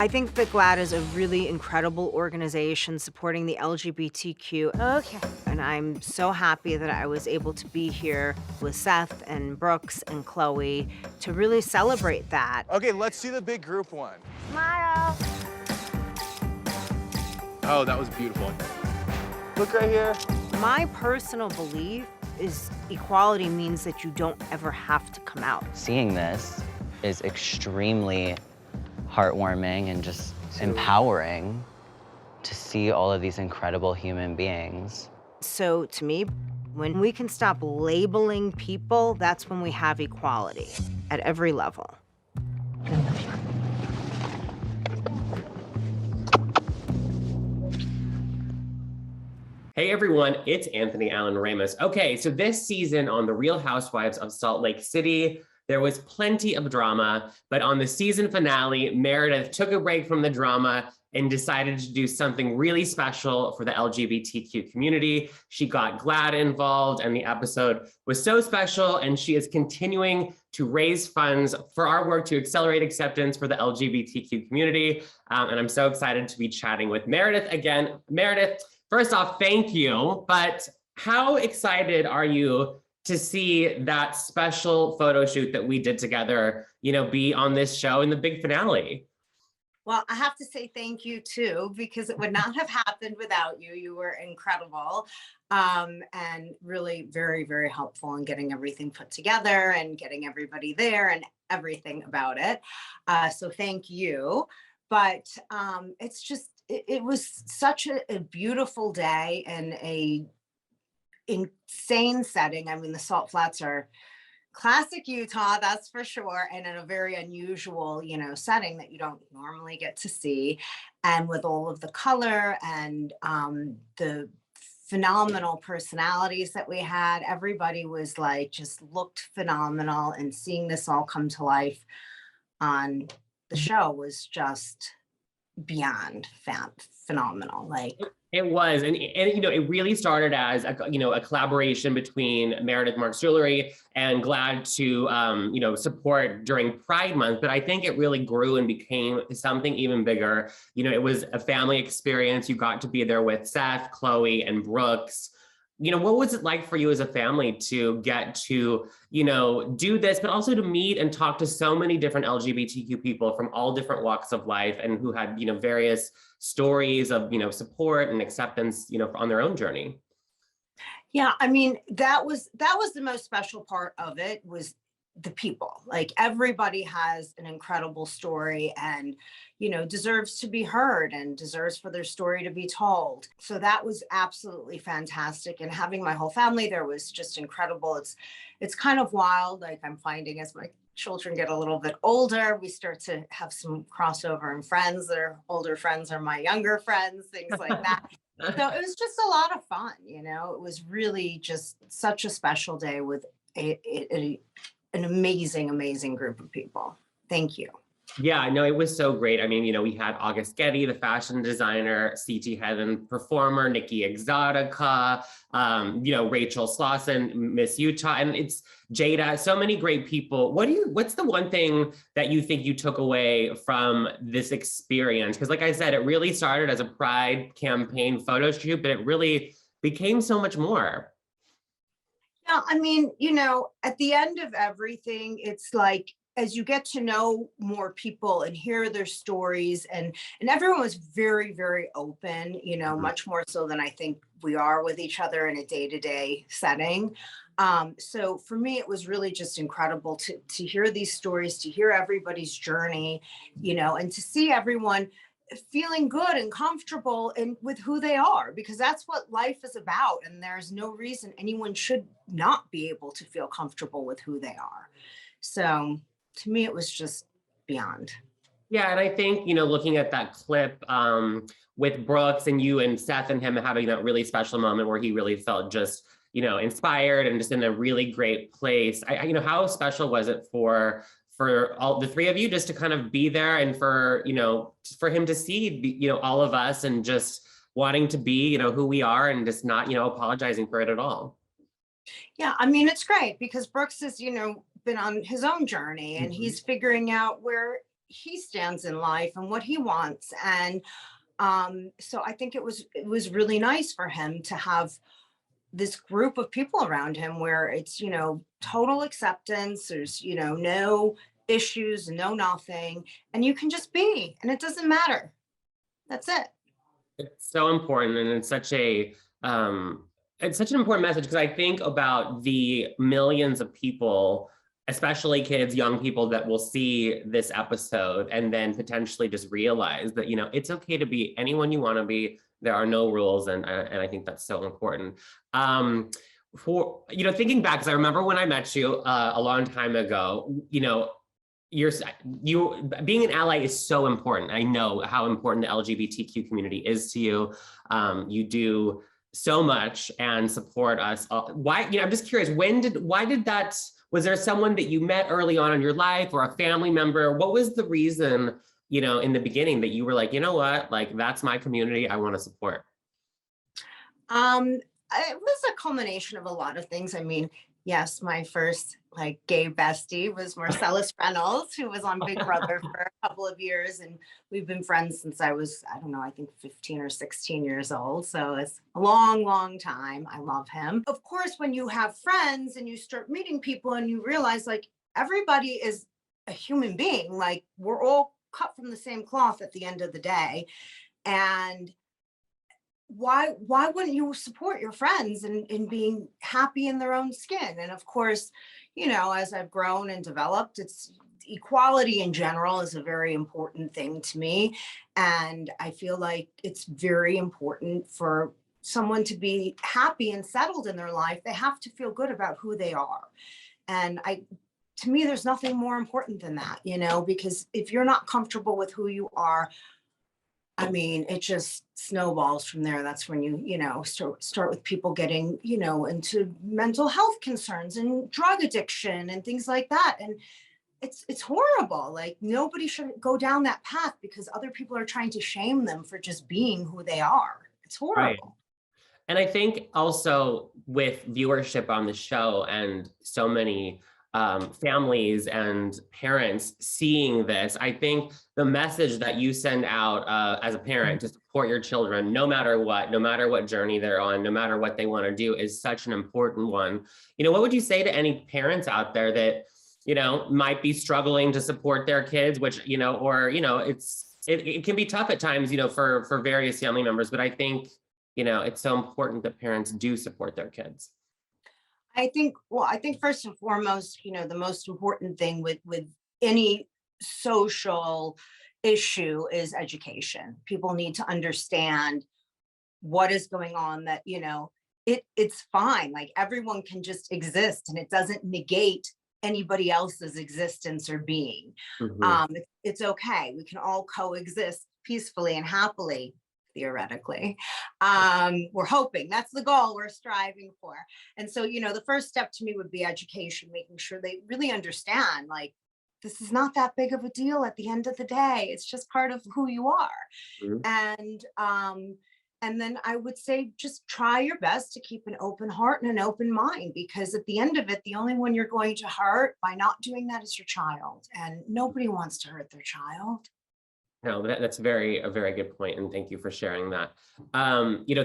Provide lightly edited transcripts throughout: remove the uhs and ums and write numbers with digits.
I think that GLAAD is a really incredible organization supporting the LGBTQ. Okay. And I'm so happy that I was able to be here with Seth and Brooks and Chloe to really celebrate that. Okay, let's see the big group one. Smile. Oh, that was beautiful. Look right here. My personal belief is equality means that you don't ever have to come out. Seeing this is extremely heartwarming and just empowering to see all of these incredible human beings. So to me, when we can stop labeling people, that's when we have equality at every level. Hey everyone, it's Anthony Allen Ramos. Okay, so this season on The Real Housewives of Salt Lake City, there was plenty of drama, but on the season finale, Meredith took a break from the drama and decided to do something really special for the LGBTQ community. She got GLAAD involved, and the episode was so special, and she is continuing to raise funds for our work to accelerate acceptance for the LGBTQ community. And I'm so excited to be chatting with Meredith again. Meredith, first off, thank you, but how excited are you to see that special photo shoot that we did together, be on this show in the big finale? Well, I have to say thank you too, because it would not have happened without you. You were incredible, and really very, very helpful in getting everything put together and getting everybody there and everything about it. So thank you. But it's just, it was such a beautiful day and a insane setting. I mean, the Salt Flats are classic Utah, that's for sure, and in a very unusual, setting that you don't normally get to see. And with all of the color and the phenomenal personalities that we had, everybody was like, just looked phenomenal. And seeing this all come to life on the show was just beyond phenomenal. Like, it was, and it really started as a collaboration between Meredith Marks Jewelry and GLAAD to support during Pride Month. But I think it really grew and became something even bigger. It was a family experience. You got to be there with Seth, Chloe, and Brooks. What was it like for you as a family to get to, do this, but also to meet and talk to so many different LGBTQ people from all different walks of life and who had, various stories of, support and acceptance, on their own journey? Yeah, I mean, that was the most special part of it, was the people. Like, everybody has an incredible story and, deserves to be heard and deserves for their story to be told. So that was absolutely fantastic. And having my whole family there was just incredible. It's kind of wild. Like, I'm finding as my children get a little bit older, we start to have some crossover and friends. Their older friends are my younger friends, things like that. So it was just a lot of fun. It was really just such a special day with an amazing, amazing group of people. Thank you. Yeah, no, it was so great. I mean, we had August Getty, the fashion designer, CT Heaven performer, Nikki Exotica, Rachel Slauson, Miss Utah, and it's Jada, so many great people. What's the one thing that you think you took away from this experience? Because like I said, it really started as a Pride campaign photo shoot, but it really became so much more. Yeah, I mean, at the end of everything, it's like, as you get to know more people and hear their stories, and everyone was very, very open, much more so than I think we are with each other in a day-to-day setting. So for me, it was really just incredible to hear these stories, to hear everybody's journey, and to see everyone feeling good and comfortable and with who they are, because that's what life is about. And there's no reason anyone should not be able to feel comfortable with who they are. So to me, it was just beyond. Yeah, and I think, looking at that clip with Brooks and you and Seth and him having that really special moment where he really felt just, inspired and just in a really great place. How special was it for all the three of you just to kind of be there, and for him to see, all of us and just wanting to be, who we are, and just not, apologizing for it at all. Yeah, I mean, it's great because Brooks has, been on his own journey, and he's figuring out where he stands in life and what he wants. And so I think it was really nice for him to have this group of people around him where it's, total acceptance. There's, no issues, no nothing, and you can just be, and it doesn't matter. That's it. It's so important, and it's such an important message, because I think about the millions of people, especially kids, young people, that will see this episode and then potentially just realize that, it's okay to be anyone you want to be. There are no rules, and I think that's so important. For thinking back, because I remember when I met you a long time ago, you being an ally is so important. I know how important the LGBTQ community is to you. You do so much and support us. Why? I'm just curious. Was there someone that you met early on in your life, or a family member? What was the reason, in the beginning, that you were like, you know what, like, that's my community, I want to support? It was a culmination of a lot of things. I mean, yes, my first gay bestie was Marcellus Reynolds, who was on Big Brother for a couple of years, and we've been friends since I was, I don't know, I think 15 or 16 years old. So it's a long, long time. I love him. Of course, when you have friends and you start meeting people and you realize everybody is a human being, we're all cut from the same cloth at the end of the day. And why wouldn't you support your friends in being happy in their own skin? And of course, as I've grown and developed, it's equality in general is a very important thing to me. And I feel like it's very important for someone to be happy and settled in their life. They have to feel good about who they are. And to me, there's nothing more important than that, because if you're not comfortable with who you are, I mean, it just snowballs from there. That's when you start with people getting, into mental health concerns and drug addiction and things like that. And it's horrible. Nobody should go down that path because other people are trying to shame them for just being who they are. It's horrible. Right. And I think also with viewership on the show and so many families and parents seeing this, I think the message that you send out as a parent to support your children, no matter what journey they're on, no matter what they want to do, is such an important one. What would you say to any parents out there that, might be struggling to support their kids, which, it can be tough at times, for various family members, but I think, it's so important that parents do support their kids. I think first and foremost, the most important thing with any social issue is education. People need to understand what is going on, that, it's fine. Everyone can just exist, and it doesn't negate anybody else's existence or being. Mm-hmm. It's okay. We can all coexist peacefully and happily. Theoretically, we're hoping that's the goal we're striving for. And so, the first step to me would be education, making sure they really understand, this is not that big of a deal at the end of the day. It's just part of who you are. Mm-hmm. And then I would say, just try your best to keep an open heart and an open mind, because at the end of it, the only one you're going to hurt by not doing that is your child. And nobody wants to hurt their child. No, that's a very good point, and thank you for sharing that.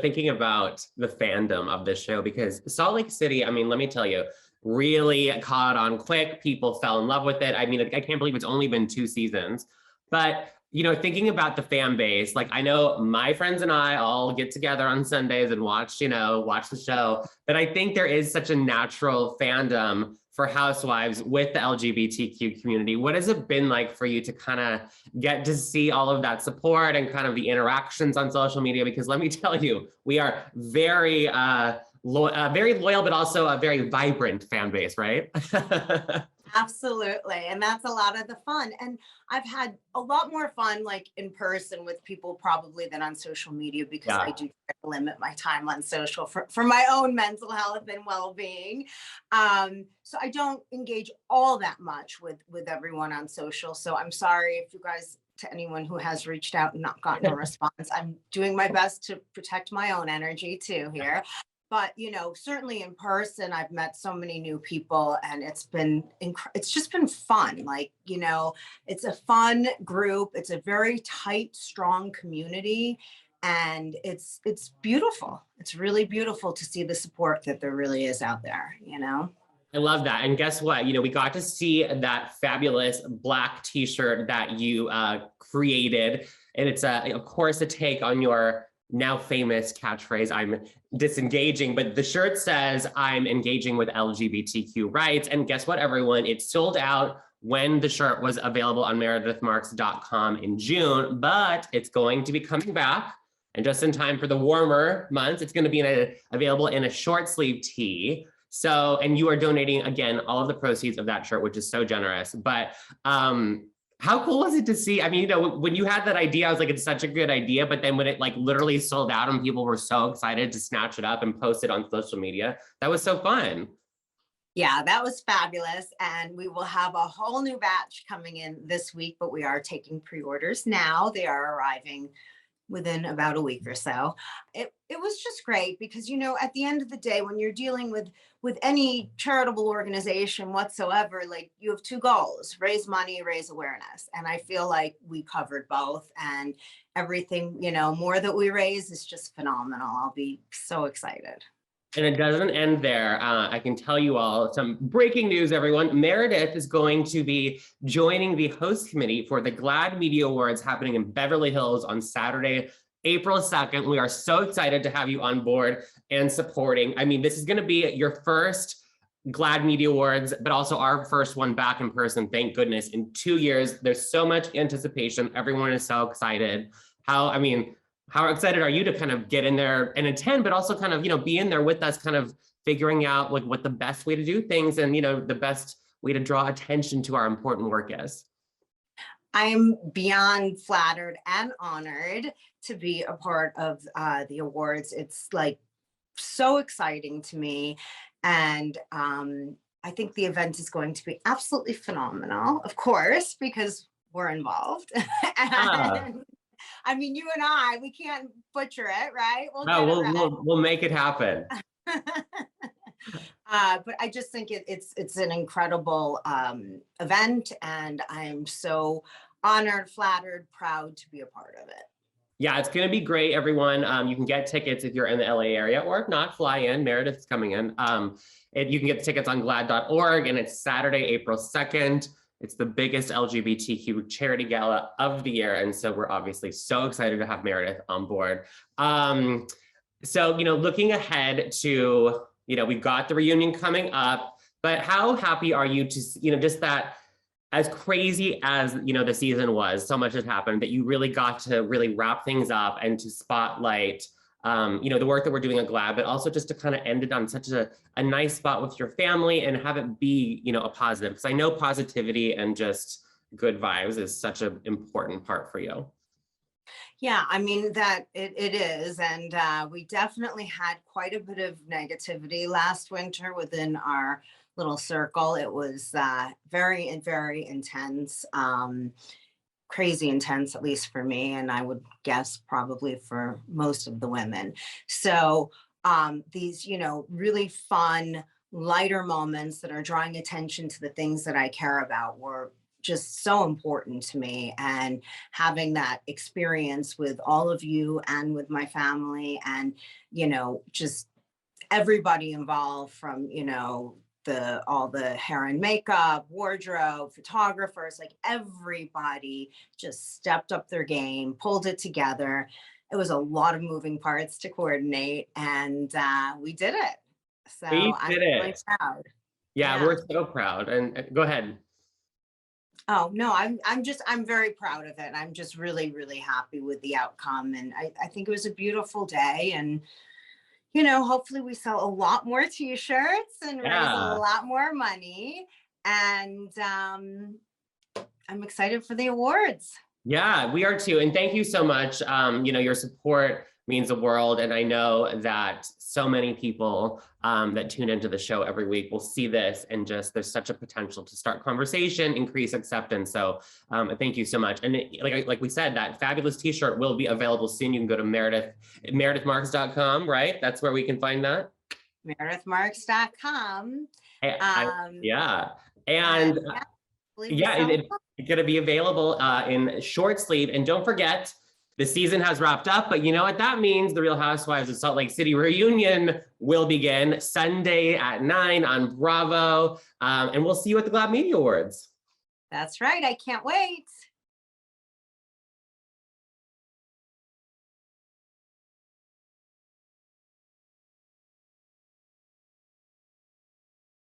Thinking about the fandom of this show, because Salt Lake City, I mean, let me tell you, really caught on quick. People fell in love with it. I mean, I can't believe it's only been 2 seasons, but thinking about the fan base, I know my friends and I all get together on Sundays and watch the show, but I think there is such a natural fandom for Housewives with the LGBTQ community. What has it been like for you to kind of get to see all of that support and kind of the interactions on social media? Because let me tell you, we are very loyal, but also a very vibrant fan base, right? Absolutely. And that's a lot of the fun. And I've had a lot more fun in person with people probably than on social media, because I do try to limit my time on social for my own mental health and well-being. So I don't engage all that much with everyone on social. So I'm sorry if you guys, to anyone who has reached out and not gotten a response. I'm doing my best to protect my own energy too here. But, you know, certainly in person, I've met so many new people, and it's just been fun. Like, you know, it's a fun group. It's a very tight, strong community. And it's beautiful. It's really beautiful to see the support that there really is out there, you know? I love that. And guess what? You know, we got to see that fabulous black t-shirt that you created. And it's, of course, a take on your now famous catchphrase, I'm disengaging, but the shirt says, I'm engaging with LGBTQ rights. And guess what, everyone? It sold out when the shirt was available on meredithmarks.com in June, but it's going to be coming back. And just in time for the warmer months, it's going to be available in a short sleeve tee. So, and you are donating, again, all of the proceeds of that shirt, which is so generous. But how cool was it to see? I mean, you know, when you had that idea, I was like, it's such a good idea. But then when it like literally sold out and people were so excited to snatch it up and post it on social media, that was so fun. Yeah, that was fabulous. And we will have a whole new batch coming in this week, but we are taking pre-orders now. They are arriving within about a week or so. It was just great because, you know, at the end of the day, when you're dealing with any charitable organization whatsoever, like you have two goals: raise money, raise awareness. And I feel like we covered both, and everything, you know, more that we raise is just phenomenal. I'll be so excited. And it doesn't end there. I can tell you all some breaking news, everyone. Meredith is going to be joining the host committee for the GLAAD Media Awards happening in Beverly Hills on Saturday, April 2nd. We are so excited to have you on board and supporting. I mean, this is going to be your first GLAAD Media Awards, but also our first one back in person, thank goodness, in 2 years. There's so much anticipation. Everyone is so excited. How excited are you to kind of get in there and attend, but also kind of, you know, be in there with us, kind of figuring out like what the best way to do things and, you know, the best way to draw attention to our important work is? I'm beyond flattered and honored to be a part of the awards. It's like so exciting to me. And I think the event is going to be absolutely phenomenal, of course, because we're involved. And, I mean, you and I, we can't butcher it, right? We'll make it happen. But I just think it's an incredible event, and I'm so honored, flattered, proud to be a part of it. Yeah, it's going to be great, everyone. You can get tickets if you're in the LA area, or if not, fly in. Meredith's coming in. You can get the tickets on GLAAD.org, and it's Saturday, April 2nd. It's the biggest LGBTQ charity gala of the year. And so we're obviously so excited to have Meredith on board. So, you know, looking ahead to, you know, we've got the reunion coming up, but how happy are you to, you know, just that as crazy as, you know, the season was, so much has happened, that you really got to really wrap things up and to spotlight you know, the work that we're doing at GLAAD, but also just to kind of end it on such a nice spot with your family and have it be, you know, a positive, because I know positivity and just good vibes is such an important part for you. Yeah, I mean, that it is. And we definitely had quite a bit of negativity last winter within our little circle. It was very, very intense. Crazy intense, at least for me, and I would guess probably for most of the women. So these, you know, really fun, lighter moments that are drawing attention to the things that I care about were just so important to me. And having that experience with all of you and with my family, and, you know, just everybody involved, from, you know, all the hair and makeup, wardrobe, photographers, like everybody just stepped up their game, pulled it together. It was a lot of moving parts to coordinate, and we did it. So I'm really proud. Yeah, we're so proud. And go ahead. Oh no, I'm very proud of it. I'm just really, really happy with the outcome. And I think it was a beautiful day, and you know, hopefully we sell a lot more t-shirts and raise a lot more money. And I'm excited for the awards. Yeah, we are too. And thank you so much. You know, your support means the world. And I know that so many people that tune into the show every week will see this, and just there's such a potential to start conversation, increase acceptance. So thank you so much. And like we said, that fabulous t-shirt will be available soon. You can go to meredithmarks.com, right? That's where we can find that. meredithmarks.com. Yeah. And yeah, yeah, it's going to be available in short sleeve. And don't forget, the season has wrapped up, but you know what that means? The Real Housewives of Salt Lake City reunion will begin Sunday at 9 on Bravo. And we'll see you at the GLAAD Media Awards. That's right. I can't wait.